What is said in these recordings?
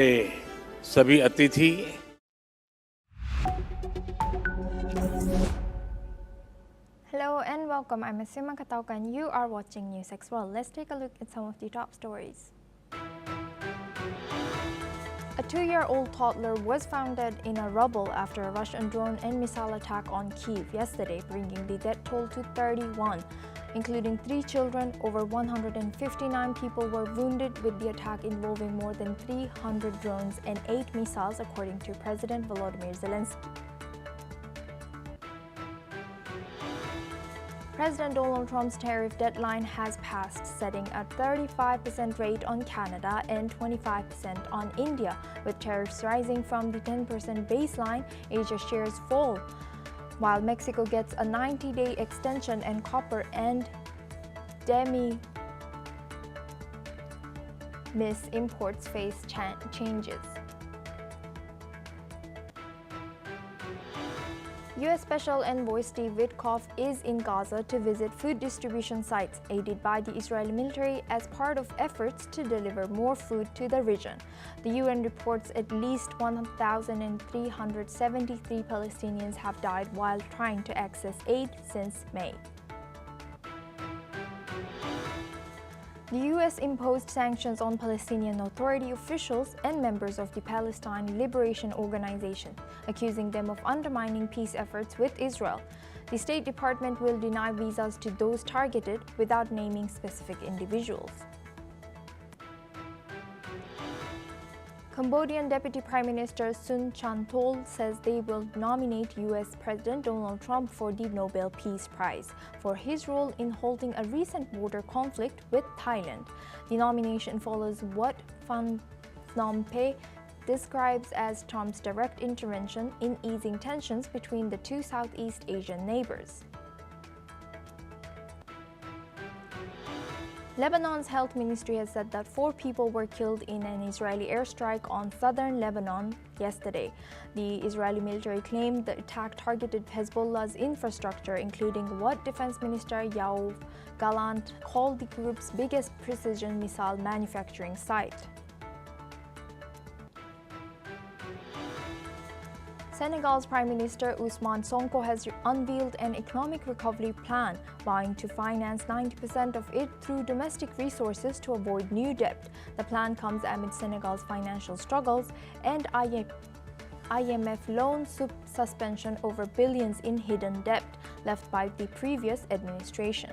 सभी अतिथि Hello and welcome. I'm Asima Katauka and you are watching NewsX World. Let's take a look at some of the top stories. A 2-year-old toddler was found dead in a rubble after a Russian drone and missile attack on Kyiv yesterday, bringing the death toll to 31, including 3 children. Over 159 people were wounded, with the attack involving more than 300 drones and 8 missiles, according to President Volodymyr Zelensky. President Donald Trump's tariff deadline has passed, setting a 35% rate on Canada and 25% on India. With tariffs rising from the 10% baseline, Asia shares fall, while Mexico gets a 90-day extension and copper and miss imports face changes. U.S. Special Envoy Steve Witkoff is in Gaza to visit food distribution sites aided by the Israeli military as part of efforts to deliver more food to the region. The UN reports at least 1,373 Palestinians have died while trying to access aid since May. The U.S. imposed sanctions on Palestinian Authority officials and members of the Palestine Liberation Organization, accusing them of undermining peace efforts with Israel. The State Department will deny visas to those targeted without naming specific individuals. Cambodian Deputy Prime Minister Sun Chantol says they will nominate U.S. President Donald Trump for the Nobel Peace Prize for his role in halting a recent border conflict with Thailand. The nomination follows what Pham Ntom Penh describes as Trump's direct intervention in easing tensions between the two Southeast Asian neighbors. Lebanon's health ministry has said that 4 people were killed in an Israeli airstrike on southern Lebanon yesterday. The Israeli military claimed the attack targeted Hezbollah's infrastructure, including what Defense Minister Yoav Gallant called the group's biggest precision missile manufacturing site. Senegal's Prime Minister Ousmane Sonko has unveiled an economic recovery plan, vowing to finance 90% of it through domestic resources to avoid new debt. The plan comes amid Senegal's financial struggles and IMF loan suspension over billions in hidden debt left by the previous administration.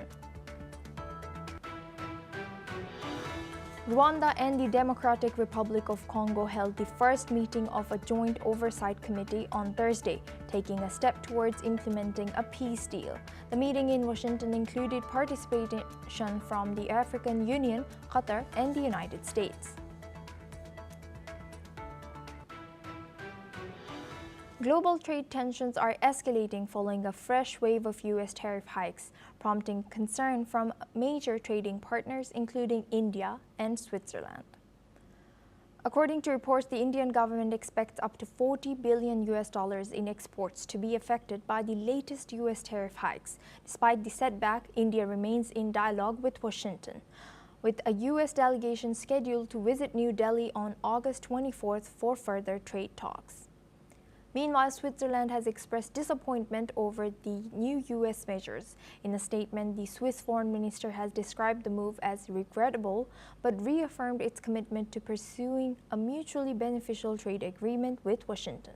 Rwanda and the Democratic Republic of Congo held the first meeting of a joint oversight committee on Thursday, taking a step towards implementing a peace deal. The meeting in Washington included participation from the African Union, Qatar, and the United States. Global trade tensions are escalating following a fresh wave of U.S. tariff hikes, prompting concern from major trading partners including India and Switzerland. According to reports, the Indian government expects up to $40 billion in exports to be affected by the latest U.S. tariff hikes. Despite the setback, India remains in dialogue with Washington, with a U.S. delegation scheduled to visit New Delhi on August 24th for further trade talks. Meanwhile, Switzerland has expressed disappointment over the new U.S. measures. In a statement, the Swiss foreign minister has described the move as regrettable, but reaffirmed its commitment to pursuing a mutually beneficial trade agreement with Washington.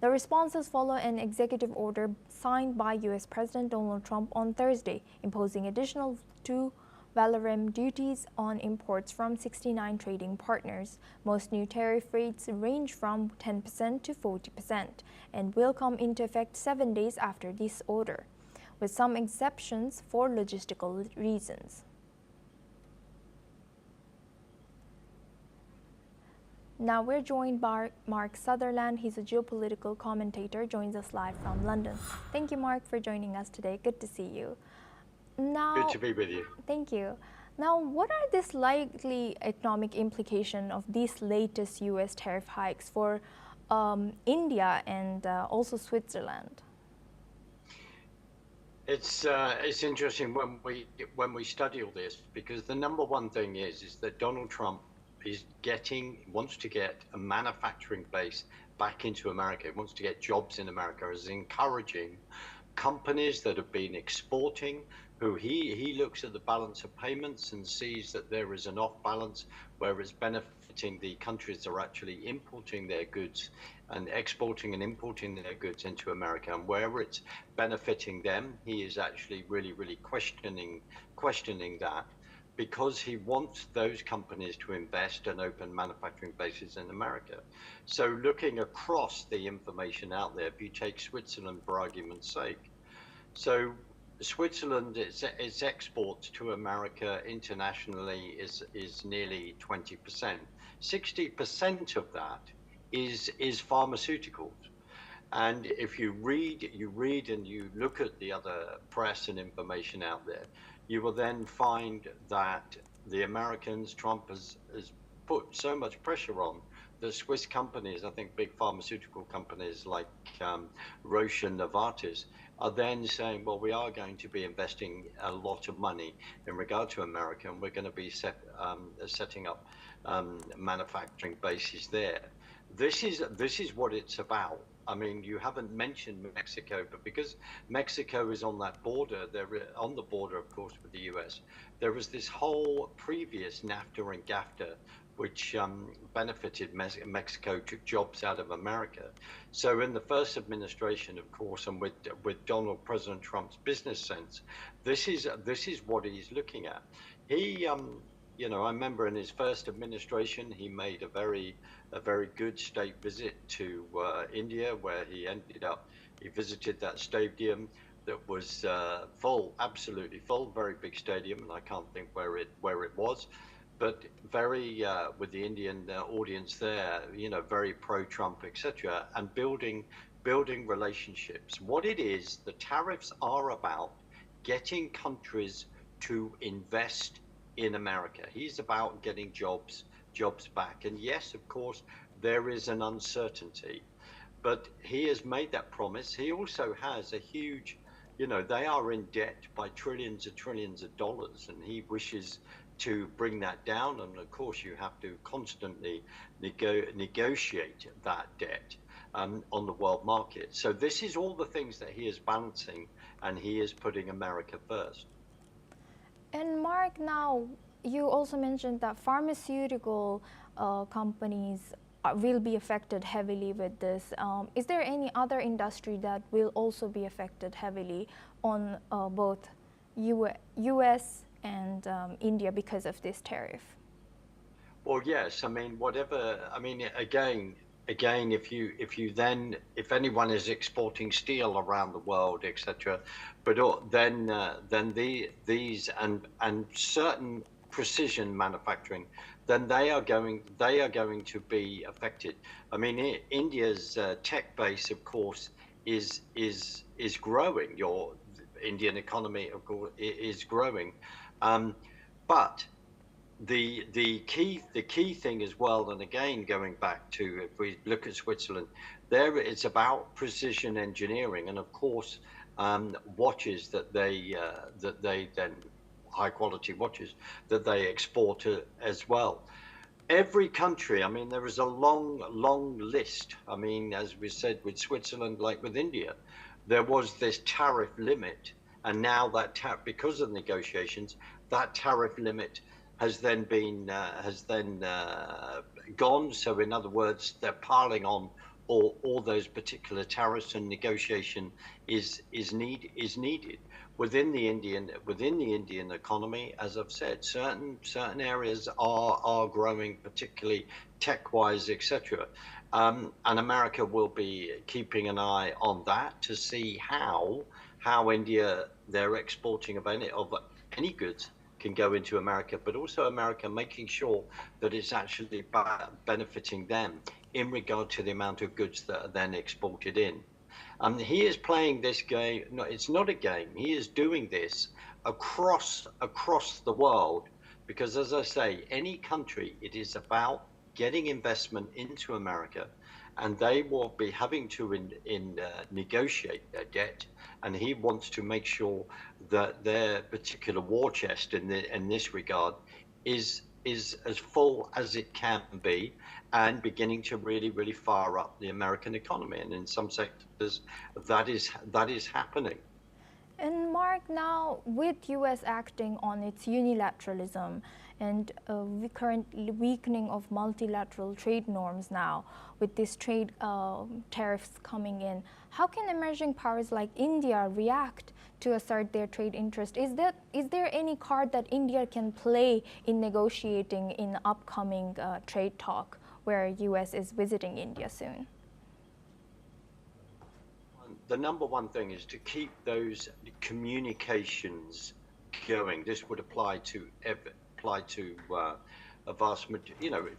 The responses follow an executive order signed by U.S. President Donald Trump on Thursday, imposing additional 2 Valorem duties on imports from 69 trading partners. Most new tariff rates range from 10% to 40% and will come into effect 7 days after this order, with some exceptions for logistical reasons. Now we're joined by Mark Sutherland. He's a geopolitical commentator, joins us live from London. Thank you, Mark, for joining us today. Good to see you. Now, good to be with you. Thank you. Now, what are the likely economic implications of these latest U.S. tariff hikes for India and also Switzerland? It's interesting when we study all this, because the number one thing is that Donald Trump wants to get a manufacturing base back into America. He wants to get jobs in America, is encouraging companies that have been exporting, who he looks at the balance of payments and sees that there is an off balance where it's benefiting the countries that are actually importing their goods and exporting and importing their goods into America, and where it's benefiting them, he is actually really questioning that, because he wants those companies to invest and open manufacturing bases in America. So looking across the information out there, if you take Switzerland for argument's sake, so Switzerland, its exports to America internationally is nearly 20%. 60% of that is pharmaceuticals. And if you read and you look at the other press and information out there, you will then find that the Americans, Trump has put so much pressure on the Swiss companies. I think big pharmaceutical companies like Roche and Novartis are then saying, well, we are going to be investing a lot of money in regard to America, and we're going to be setting up manufacturing bases there. This is what it's about. I mean, you haven't mentioned Mexico, but because Mexico is on that border, they're on the border, of course, with the US. There was this whole previous NAFTA and GAFTA, which benefited Mexico, took jobs out of America. So in the first administration, of course, and with President Trump's business sense, this is what he's looking at. He, I remember in his first administration, he made a very good state visit to India, where he visited that stadium that was full, absolutely full, very big stadium, and I can't think where it was, but very with the Indian audience there, very pro-Trump, etc., and building relationships. What it is, the tariffs are about getting countries to invest in America. He's about getting jobs back. And yes, of course, there is an uncertainty, but he has made that promise. He also has a huge, they are in debt by trillions of dollars, and he wishes to bring that down. And of course, you have to constantly negotiate that debt on the world market. So this is all the things that he is balancing, and he is putting America first. And Mark, now you also mentioned that pharmaceutical companies will be affected heavily with this. Is there any other industry that will also be affected heavily on both US and India because of this tariff? Well, yes. I mean, again, if anyone is exporting steel around the world, etc., but then these and certain precision manufacturing, then they are going to be affected. I mean, India's tech base, of course, is growing. Your Indian economy, of course, is growing, but the key thing as well, and again going back to, if we look at Switzerland, there it's about precision engineering, and of course watches that they then, high quality watches that they export as well. Every country, I mean, there is a long list. I mean, as we said with Switzerland, like with India, there was this tariff limit, and now that because of negotiations, that tariff limit has then gone. So in other words, they're piling on all those particular tariffs, and negotiation is needed within the Indian economy. As I've said, certain areas are growing, particularly tech-wise, etc. And America will be keeping an eye on that to see how India, their exporting of any goods can go into America, but also America making sure that it's actually benefiting them in regard to the amount of goods that are then exported in. He is playing this game. No, it's not a game. He is doing this across the world, because, as I say, any country, it is about getting investment into America, and they will be having to negotiate their debt, and he wants to make sure that their particular war chest in this regard is is as full as it can be and beginning to really, really fire up the American economy. And in some sectors, that is happening. And Mark, now with U.S. acting on its unilateralism and the current weakening of multilateral trade norms now, with these trade tariffs coming in, how can emerging powers like India react to assert their trade interest? Is there any card that India can play in negotiating in upcoming trade talk where U.S. is visiting India soon? The number one thing is to keep those communications going. This would apply to a vast,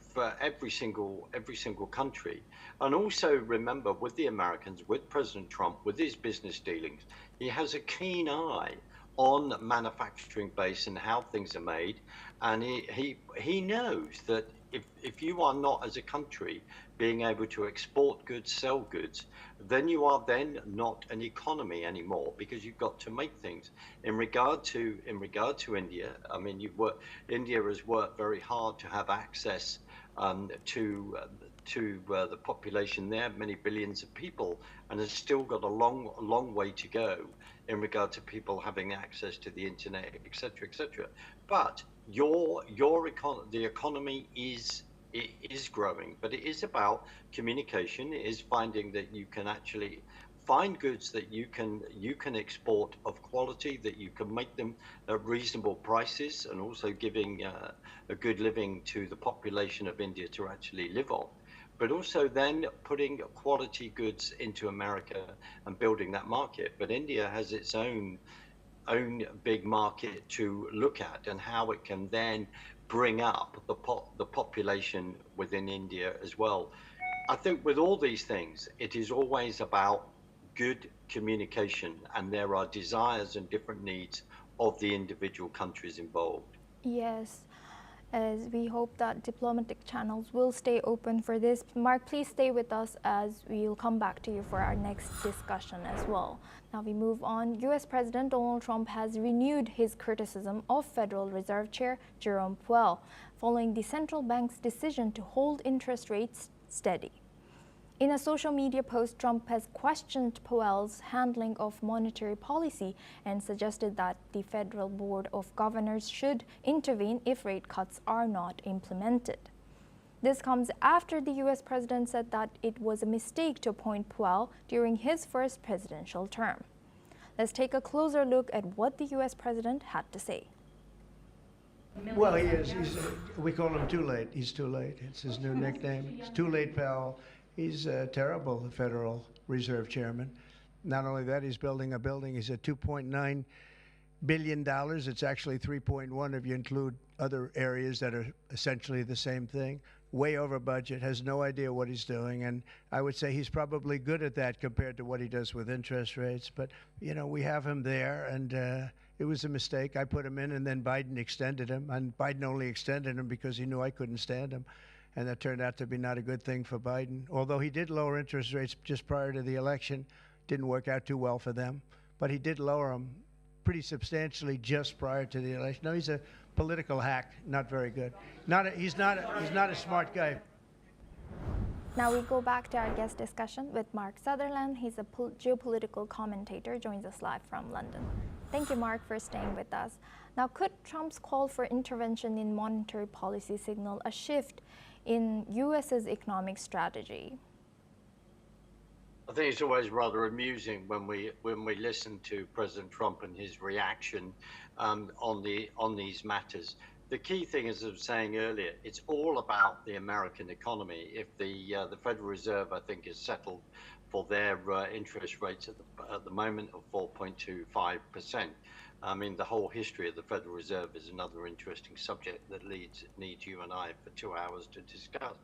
for every single country. And also remember, with the Americans, with President Trump, with his business dealings, he has a keen eye on manufacturing base and how things are made, and he knows that if you are not, as a country, being able to export goods, sell goods, then you are then not an economy anymore, because you've got to make things. In regard to India, I mean, India has worked very hard to have access to the population there, many billions of people, and has still got a long way to go in regard to people having access to the internet, etc., etc. But the economy is growing, but it is about communication. It is finding that you can actually find goods that you can export of quality, that you can make them at reasonable prices, and also giving a good living to the population of India to actually live on. But also then putting quality goods into America and building that market. But India has its own big market to look at, and how it can then bring up the population within India as well. I think with all these things, it is always about good communication, and there are desires and different needs of the individual countries involved. Yes, as we hope that diplomatic channels will stay open for this. Mark, please stay with us as we'll come back to you for our next discussion as well. Now we move on. U.S. President Donald Trump has renewed his criticism of Federal Reserve Chair Jerome Powell following the central bank's decision to hold interest rates steady. In a social media post, Trump has questioned Powell's handling of monetary policy and suggested that the Federal Board of Governors should intervene if rate cuts are not implemented. This comes after the U.S. president said that it was a mistake to appoint Powell during his first presidential term. Let's take a closer look at what the U.S. president had to say. Well, he is. We call him Too Late. He's too late. It's his new nickname. It's Too Late Powell. He's terrible, the Federal Reserve Chairman. Not only that, he's building a building. He's at $2.9 billion. It's actually 3.1 if you include other areas that are essentially the same thing. Way over budget, has no idea what he's doing. And I would say he's probably good at that compared to what he does with interest rates. But, we have him there, and it was a mistake. I put him in, and then Biden extended him. And Biden only extended him because he knew I couldn't stand him. And that turned out to be not a good thing for Biden. Although he did lower interest rates just prior to the election, didn't work out too well for them. But he did lower them pretty substantially just prior to the election. No, he's a political hack, not very good. He's not a smart guy. Now we go back to our guest discussion with Mark Sutherland. He's a geopolitical commentator, joins us live from London. Thank you, Mark, for staying with us. Now, could Trump's call for intervention in monetary policy signal a shift in U.S.'s economic strategy? I think it's always rather amusing when we listen to President Trump and his reaction on these matters. The key thing, as I was saying earlier, it's all about the American economy. If the Federal Reserve, I think, is settled for their interest rates at the moment of 4.25%. I mean, the whole history of the Federal Reserve is another interesting subject that needs you and I for 2 hours to discuss.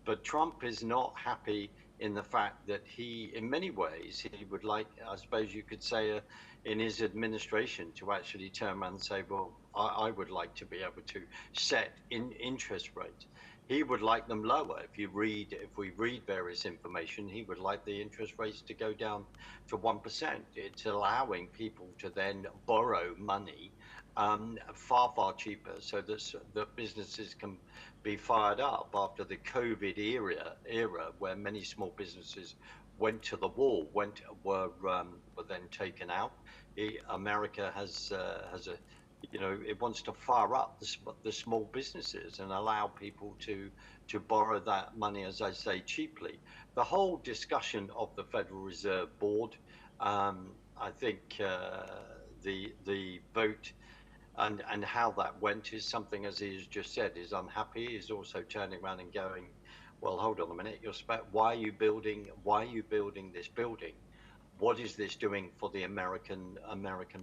But Trump is not happy in the fact that in many ways, he would like, I suppose you could say, in his administration, to actually turn around and say, well, I would like to be able to set interest rates. He would like them lower. If we read various information, he would like the interest rates to go down to 1%. It's allowing people to then borrow money far cheaper, so that businesses can be fired up after the COVID era where many small businesses went to the wall, were then taken out. America has a, it wants to fire up the small businesses and allow people to borrow that money, as I say, cheaply. The whole discussion of the Federal Reserve Board, I think the vote and how that went is something, as he has just said, is unhappy. He's also turning around and going, well, hold on a minute, why are you building this building? What is this doing for the American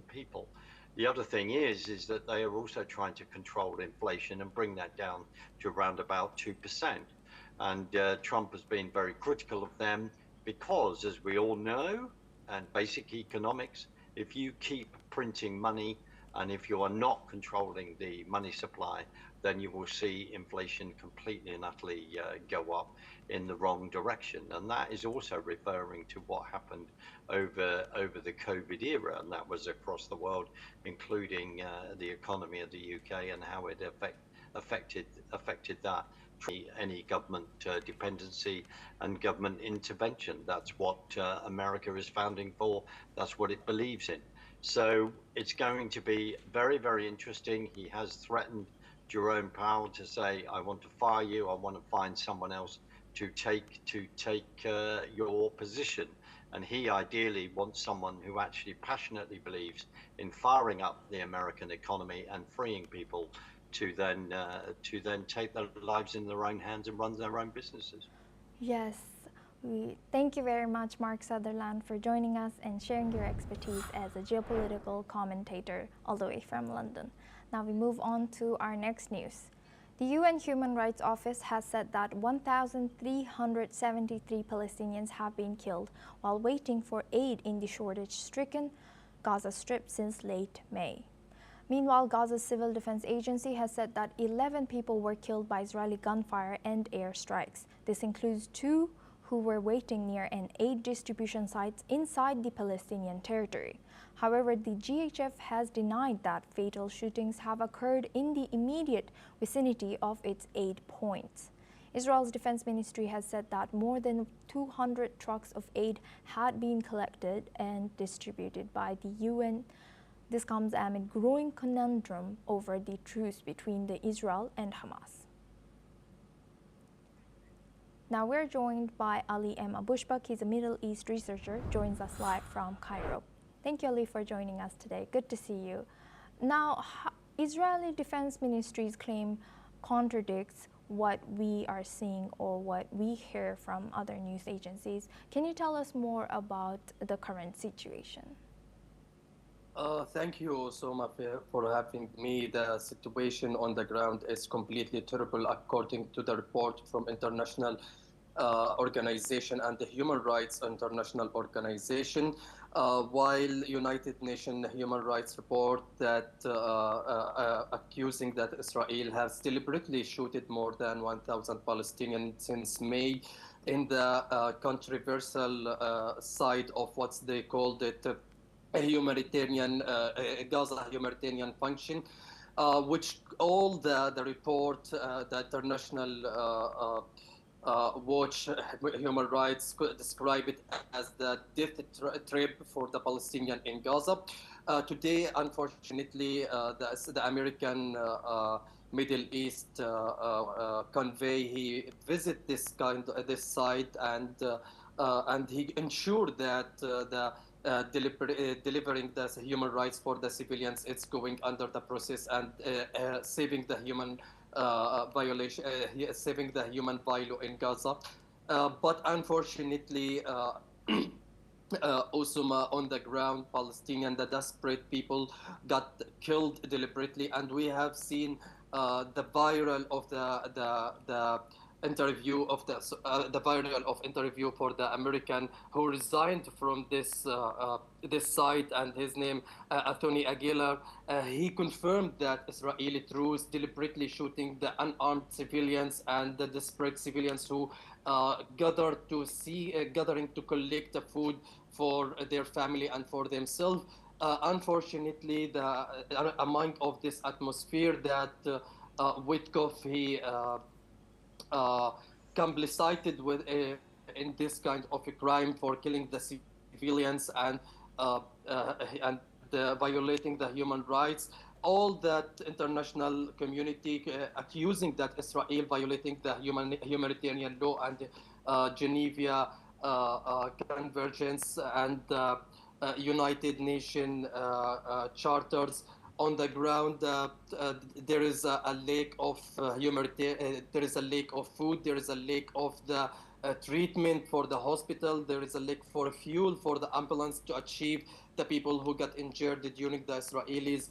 people? The other thing is that they are also trying to control inflation and bring that down to around about 2%. And Trump has been very critical of them because, as we all know, and basic economics, if you keep printing money and if you are not controlling the money supply, then you will see inflation completely and utterly go up in the wrong direction. And that is also referring to what happened over the COVID era, and that was across the world, including the economy of the UK and how it affected that. Any government dependency and government intervention. That's what America is founding for. That's what it believes in. So it's going to be very interesting. He has threatened Jerome Powell to say, I want to fire you. I want to find someone else to take your position. And he ideally wants someone who actually passionately believes in firing up the American economy and freeing people to then take their lives in their own hands and run their own businesses. Yes, we thank you very much, Mark Sutherland, for joining us and sharing your expertise as a geopolitical commentator all the way from London. Now we move on to our next news. The UN Human Rights Office has said that 1,373 Palestinians have been killed while waiting for aid in the shortage-stricken Gaza Strip since late May. Meanwhile, Gaza's Civil Defense Agency has said that 11 people were killed by Israeli gunfire and airstrikes. This includes 2 who were waiting near an aid distribution site inside the Palestinian territory. However, the GHF has denied that fatal shootings have occurred in the immediate vicinity of its aid points. Israel's defense ministry has said that more than 200 trucks of aid had been collected and distributed by the UN. This comes amid growing conundrum over the truce between the Israel and Hamas. Now we're joined by Ali M. Abushbak. He's a Middle East researcher, joins us live from Cairo. Thank you, Ali, for joining us today. Good to see you. Now, Israeli Defense Ministry's claim contradicts what we are seeing or what we hear from other news agencies. Can you tell us more about the current situation? Thank you so much for having me. The situation on the ground is completely terrible, according to the report from international organization and the Human Rights International Organization. While United Nations Human Rights report that accusing that Israel has deliberately shooted more than 1,000 Palestinians since May in the controversial side of what they called it a humanitarian Gaza humanitarian function, which all the report, the international watch human rights could describe it as the death trip for the Palestinian in Gaza. Today, unfortunately, the American Middle East convoy, he visit this site and he ensured that delivering the human rights for the civilians, it's going under the process and saving the human saving the human value in Gaza. But unfortunately, also on the ground, Palestinian, the desperate people got killed deliberately, and we have seen the viral of the interview of the viral of interview for the American who resigned from this site, and his name Anthony Aguilar. He confirmed that Israeli troops deliberately shooting the unarmed civilians and the desperate civilians who gathering to collect the food for their family and for themselves. unfortunately, among of this atmosphere that Witkoff he complicit with in this kind of a crime for killing the civilians and violating the human rights. All that international community accusing that Israel violating the humanitarian law and Geneva Convergence and United Nations charters. On the ground, there is a lack of there is a lack of food, there is a lack of the treatment for the hospital, there is a lack for fuel for the ambulance to achieve the people who got injured during the Israelis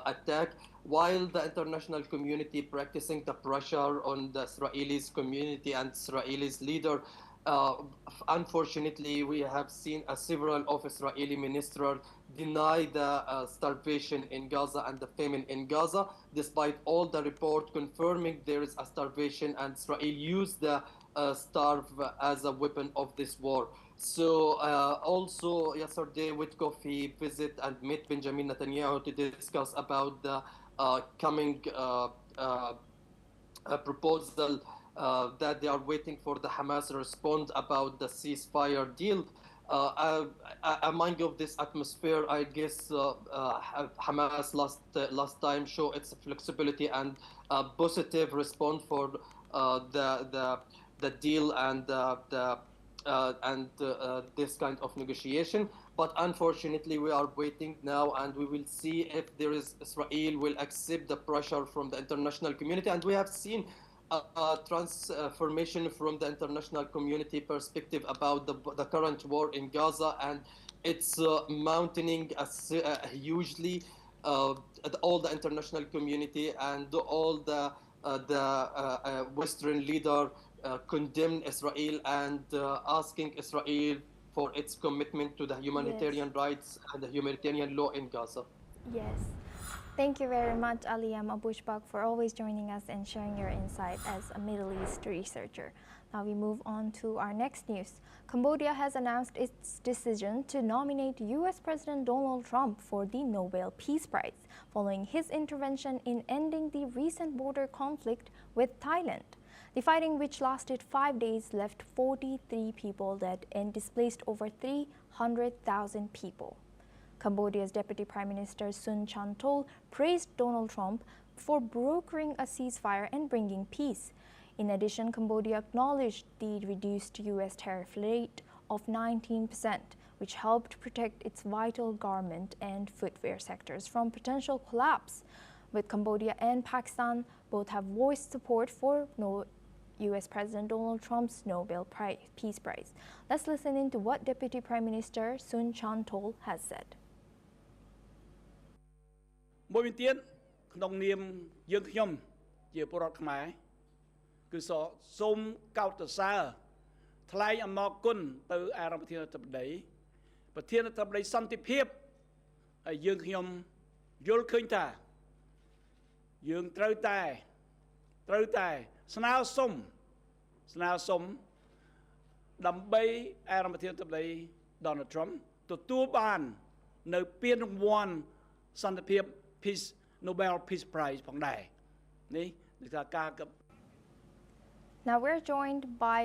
attack, while the international community practicing the pressure on the Israelis community and Israelis leader. Unfortunately, we have seen several of Israeli ministers deny the starvation in Gaza and the famine in Gaza, despite all the report confirming there is a starvation and Israel used the starve as a weapon of this war. So also yesterday, Witkoff he visit and met Benjamin Netanyahu to discuss about the coming proposal that they are waiting for the Hamas respond about the ceasefire deal. Among of this atmosphere, I guess Hamas last time show its flexibility and positive response for the deal and this kind of negotiation. But unfortunately, we are waiting now, and we will see if Israel will accept the pressure from the international community. And we have seen transformation from the international community perspective about the current war in Gaza, and it's mounting hugely. All the international community and all the Western leader condemn Israel and asking Israel for its commitment to the humanitarian rights and the humanitarian law in Gaza. Yes. Thank you very much, Aliyam Abushbak, for always joining us and sharing your insight as a Middle East researcher. Now we move on to our next news. Cambodia has announced its decision to nominate U.S. President Donald Trump for the Nobel Peace Prize, following his intervention in ending the recent border conflict with Thailand. The fighting, which lasted 5 days, left 43 people dead and displaced over 300,000 people. Cambodia's Deputy Prime Minister Sun Chanthol praised Donald Trump for brokering a ceasefire and bringing peace. In addition, Cambodia acknowledged the reduced U.S. tariff rate of 19%, which helped protect its vital garment and footwear sectors from potential collapse. With Cambodia and Pakistan both have voiced support for U.S. President Donald Trump's Nobel Peace Prize. Let's listen into what Deputy Prime Minister Sun Chanthol has said. មួយវិញទៀតក្នុងនាមយើងខ្ញុំជាពលរដ្ឋខ្មែរគឺសូមកោតសរថ្លែងអំណរគុណទៅអារដ្ឋាភិបាលប្រធានាធិបតីសន្តិភាពហើយយើងខ្ញុំយល់ឃើញថាយើងត្រូវតែស្នើសុំដើម្បីអារដ្ឋាភិបាល Donald Trump ទទួលបាននៅពានរង្វាន់សន្តិភាព Peace Nobel Peace Prize ផងដែរនេះគឺថាការ Now we're joined by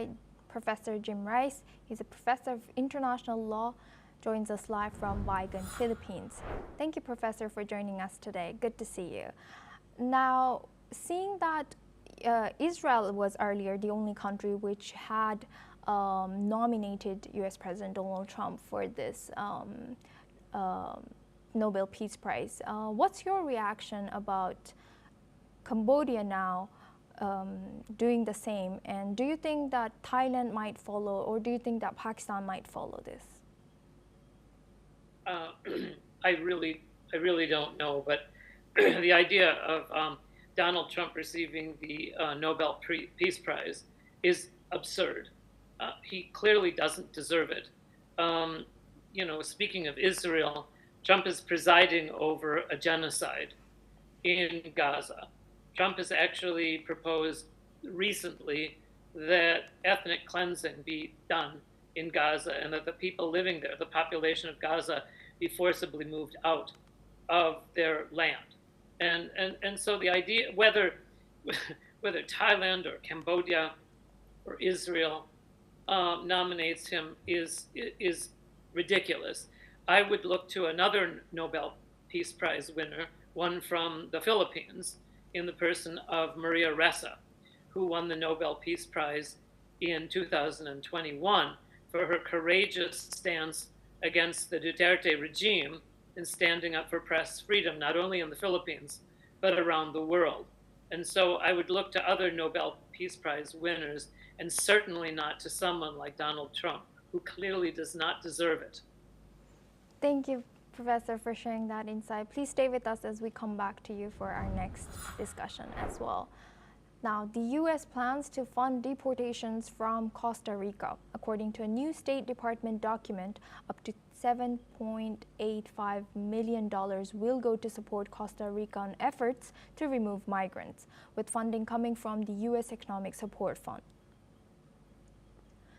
Professor Jim Rice. He's a professor of international law, joins us live from Vigan, Philippines. Thank you, Professor, for joining us today. Good to see you. Now, seeing that Israel was earlier the only country which had nominated U.S. President Donald Trump for this Nobel Peace Prize. What's your reaction about Cambodia now doing the same? And do you think that Thailand might follow, or do you think that Pakistan might follow this? I really don't know, but the idea of Donald Trump receiving the Nobel Peace Prize is absurd. He clearly doesn't deserve it. Speaking of Israel, Trump is presiding over a genocide in Gaza. Trump has actually proposed recently that ethnic cleansing be done in Gaza and that the people living there, the population of Gaza, be forcibly moved out of their land. And so the idea, whether Thailand or Cambodia or Israel nominates him is ridiculous. I would look to another Nobel Peace Prize winner, one from the Philippines, in the person of Maria Ressa, who won the Nobel Peace Prize in 2021 for her courageous stance against the Duterte regime in standing up for press freedom, not only in the Philippines, but around the world. And so I would look to other Nobel Peace Prize winners, and certainly not to someone like Donald Trump, who clearly does not deserve it. Thank you, Professor, for sharing that insight. Please stay with us as we come back to you for our next discussion as well. Now, the U.S. plans to fund deportations from Costa Rica. According to a new State Department document, up to $7.85 million will go to support Costa Rican efforts to remove migrants, with funding coming from the U.S. Economic Support Fund.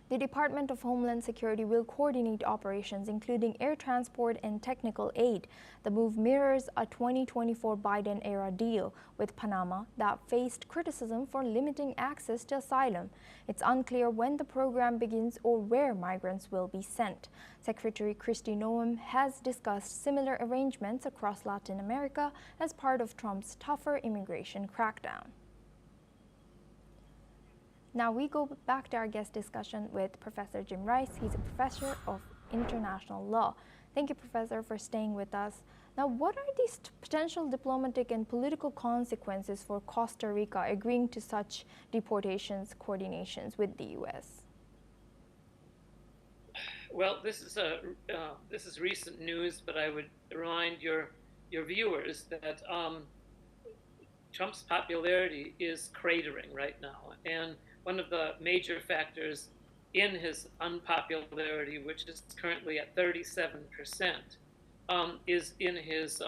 The Department of Homeland Security will coordinate operations, including air transport and technical aid. The move mirrors a 2024 Biden-era deal with Panama that faced criticism for limiting access to asylum. It's unclear when the program begins or where migrants will be sent. Secretary Kristi Noem has discussed similar arrangements across Latin America as part of Trump's tougher immigration crackdown. Now we go back to our guest discussion with Professor Jim Rice. He's a professor of international law. Thank you, Professor, for staying with us. Now, what are these potential diplomatic and political consequences for Costa Rica agreeing to such deportations coordinations with the U.S.? Well, this is recent news, but I would remind your viewers that Trump's popularity is cratering right now, and one of the major factors in his unpopularity, which is currently at 37%, is in his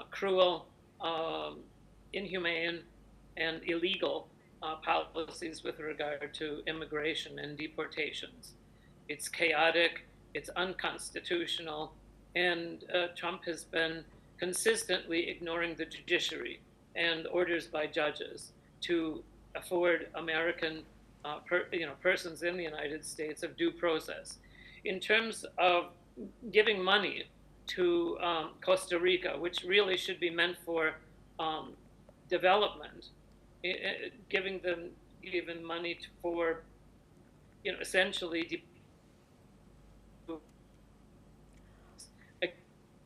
cruel, inhumane, and illegal policies with regard to immigration and deportations. It's chaotic, it's unconstitutional, and Trump has been consistently ignoring the judiciary and orders by judges to afford American persons in the United States of due process. In terms of giving money to Costa Rica, which really should be meant for development, giving them even money for, essentially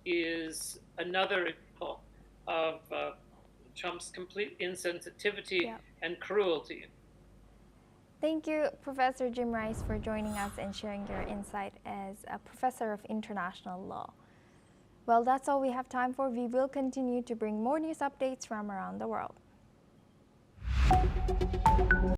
is another example of Trump's complete insensitivity and cruelty. Thank you, Professor Jim Rice, for joining us and sharing your insight as a professor of international law. Well, that's all we have time for. We will continue to bring more news updates from around the world.